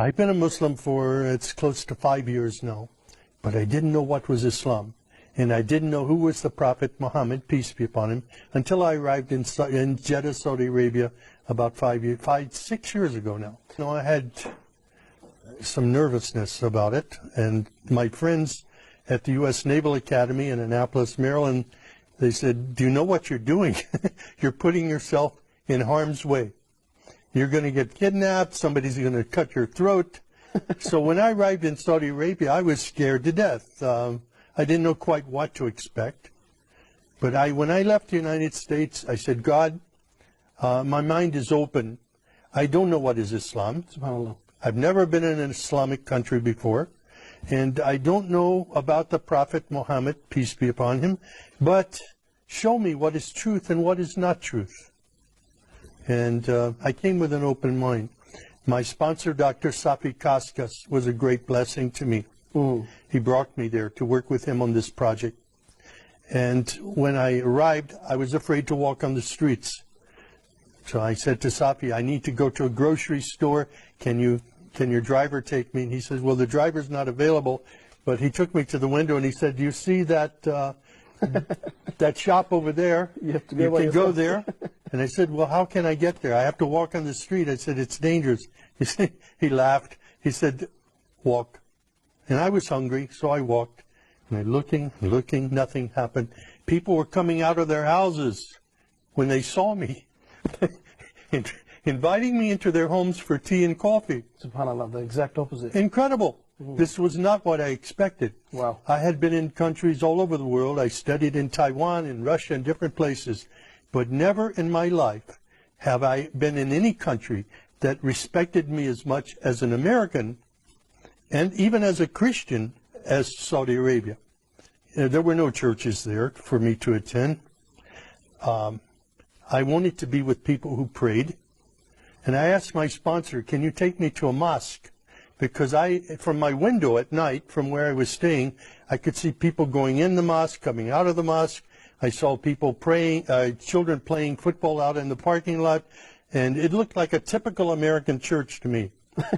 I've been a Muslim for, it's close to 5 years now, but I didn't know what was Islam. And I didn't know who was the Prophet Muhammad, peace be upon him, until I arrived in Jeddah, Saudi Arabia, about 6 years ago now. You know, I had some nervousness about it, and my friends at the U.S. Naval Academy in Annapolis, Maryland, they said, do you know what you're doing? You're putting yourself in harm's way. You're going to get kidnapped, somebody's going to cut your throat. So when I arrived in Saudi Arabia, I was scared to death. I didn't know quite what to expect. But when I left the United States, I said, God, my mind is open. I don't know what is Islam. SubhanAllah. I've never been in an Islamic country before. And I don't know about the Prophet Muhammad, peace be upon him. But show me what is truth and what is not truth. And I came with an open mind. My sponsor, Dr. Safi Kaskas, was a great blessing to me. He brought me there to work with him on this project. And when I arrived, I was afraid to walk on the streets. So I said to Safi, I need to go to a grocery store. Can your driver take me? And he says, well, the driver's not available. But he took me to the window and he said, do you see that that shop over there? You can go there. And I said, well, how can I get there? I have to walk on the street. I said, it's dangerous. He laughed. He said, walk. And I was hungry, so I walked. And I looking, nothing happened. People were coming out of their houses when they saw me, inviting me into their homes for tea and coffee. SubhanAllah, the exact opposite. Incredible. This was not what I expected. Wow. I had been in countries all over the world. I studied in Taiwan and Russia and different places. But never in my life have I been in any country that respected me as much as an American and even as a Christian as Saudi Arabia. There were no churches there for me to attend. I wanted to be with people who prayed. And I asked my sponsor, can you take me to a mosque? Because from my window at night, from where I was staying, I could see people going in the mosque, coming out of the mosque. I saw people praying, children playing football out in the parking lot, and it looked like a typical American church to me.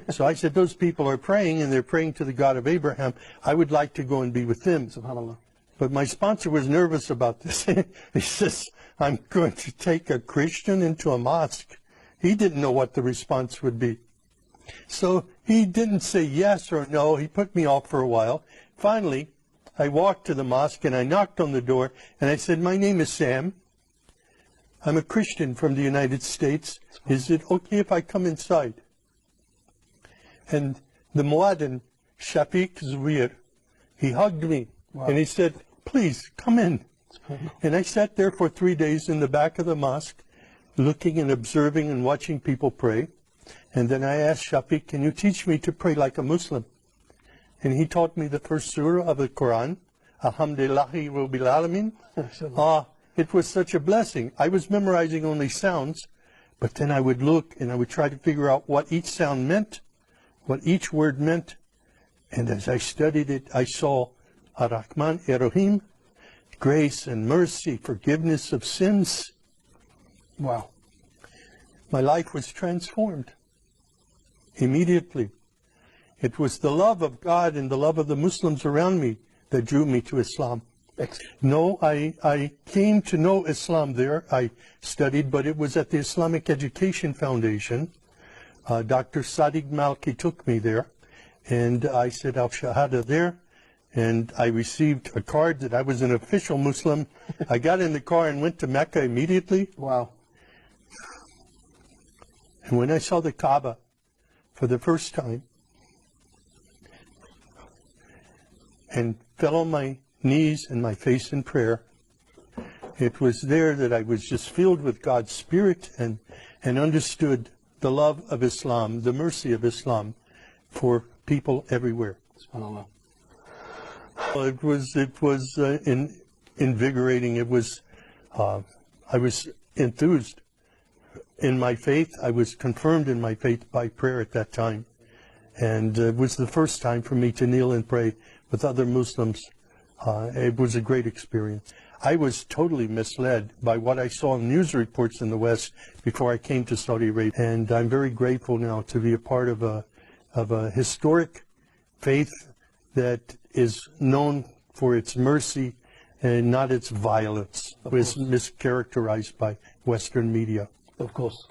So I said, those people are praying, and they're praying to the God of Abraham. I would like to go and be with them. SubhanAllah. But my sponsor was nervous about this. He says, I'm going to take a Christian into a mosque. He didn't know what the response would be. So he didn't say yes or no. He put me off for a while. Finally, I walked to the mosque and I knocked on the door and I said, my name is Sam. I'm a Christian from the United States. Is it okay if I come inside? And the Muaddin, Shafiq Zubair, he hugged me. Wow. And he said, please come in. And I sat there for 3 days in the back of the mosque, looking and observing and watching people pray. And then I asked Shafiq, can you teach me to pray like a Muslim? And he taught me the first surah of the Quran, Alhamdulillahi Rabbil Alameen. It was such a blessing. I was memorizing only sounds, but then I would look and I would try to figure out what each sound meant, what each word meant. And as I studied it, I saw Ar-Rahman Ar-Rahim, grace and mercy, forgiveness of sins. Wow. My life was transformed immediately. It was the love of God and the love of the Muslims around me that drew me to Islam. No, I came to know Islam there. I studied, but it was at the Islamic Education Foundation. Dr. Sadiq Malki took me there, and I said Al-Shahada there, and I received a card that I was an official Muslim. I got in the car and went to Mecca immediately. Wow. And when I saw the Kaaba for the first time, and fell on my knees and my face in prayer, it was there that I was just filled with God's Spirit and understood the love of Islam, the mercy of Islam for people everywhere. SubhanAllah. It was invigorating. It was, I was enthused in my faith. I was confirmed in my faith by prayer at that time. And it was the first time for me to kneel and pray with other Muslims. It was a great experience. I was totally misled by what I saw in news reports in the West before I came to Saudi Arabia. And I'm very grateful now to be a part of of a historic faith that is known for its mercy and not its violence, was mischaracterized by Western media. Of course.